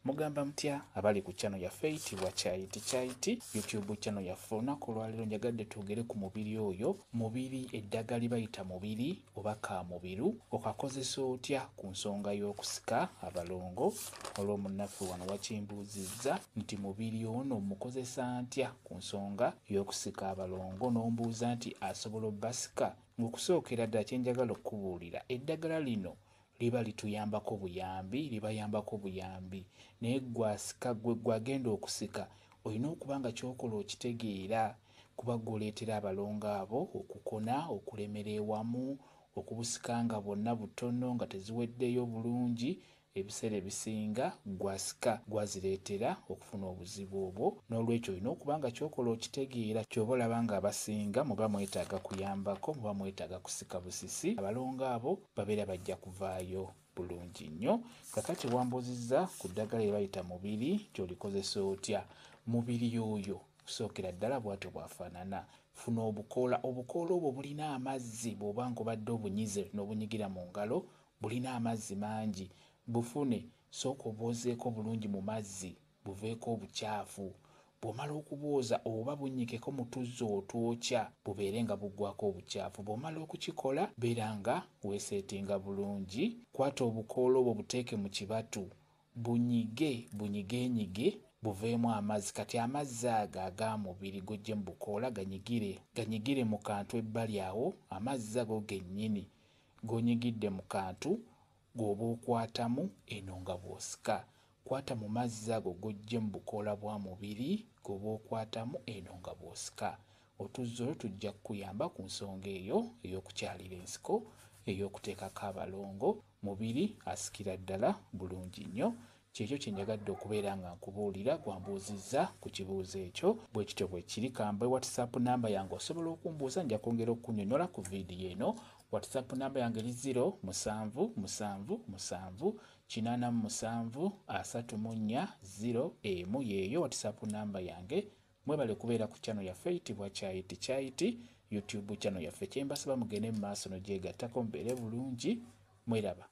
Mugamba mutya abali ku channel yaffe eyitibwa Kyayiti YouTube channel yaffe. Olunaku olwaleero njagadde twogere ku mubiri oyo. Mubiri eddagala libayita mubiri oba kamubiru okakozesa otya ku nsonga y'okusika abalongo. Olw'omunnaffe wano wakimbuuzizza nti mubiri ono mukozesa ntya ku nsonga y'okusika abalongo, n'ombuuza nti asobola obbasika. Okusookera ddala kye njagala okubuulira, eddagala lino liba lituyambako buyambi naye gwasika gwe gwagenda okusika olina okuba nga kyokola okitegeera, kuba gwoleetera abalongo abo okukona, okulemera ewamu, okubusika nga bwonna butono nga teziweddeyo bulungi. Ebiseera ebisinga gwasika gwazireetera okufuna obuzibu obwo, n'olwekyo olina okuba nga kyokola okitegeera. Ky'oba olaba nga abasinga muba mwetaaga kuyambako, muba mwetaaga kusika busisi, abalongo abo babeera bajja kuvaayo bulungi nnyo. Kakati wambuuzizza ku ddagala lye bayita mubiri, ky'olikozesa otya. Mubiri oyo kusookera ddala bw'atyo bw'afaanana. Funa obukoola obwo bulina amazzi, bw'oba ng'obadde obunyize n'obunyigira mu ngalo, bulina amazzi mangi. Bufune, sooka obwozeeko bulungi mu mazzi, buveeko obukyafu. Bw'omala okubwoza oba bunnyikeko mu tuzzi otwokya, bubeere nga buggwako obukyafu. Bw'omala okukikola beera nga weeseetinga bulungi. Kwata obukoola obwo buteeke mu kibatu, bunyigenyige buveemu amazzi. Kati amazzi ago ag'amubiri g'oggye mu bukoola ganyigire mu kantu ebbali awo. Amazzi ago gennyini g'onyigidde mu kantu gw'oba okwatamu eno nga bw'osika. Kwata mu mazzi ago g'oggye mu bukoola bwa mubiri gw'oba okwatamu eno nga bw'osika. Otuzzi olwo tujja kukuyamba ku nsonga eyo ey'okukyalira ensiko, ey'okuteekako abalongo. Mubiri asikira ddala bulungi nnyo. Kyekyo kye njagadde okubeera nga nkubuulira, gwambuuzizza ku kibuuzo ekyo. Bwe kityo bwe kiri. Kambe WhatsApp namba yange osobola okumbuuza, nja kwongera okukunnyonnyola ku viidiyo eno. WhatsApp namba yange eri 0777873401 yeeyo WhatsApp namba yange. Mwebale kubeera ku channel yaffe eyitibwa Kyayiti YouTube channel yaffe. Kye mbasaba mugende mu maaso n'ogyegattako mubeere bulungi. Mweraba.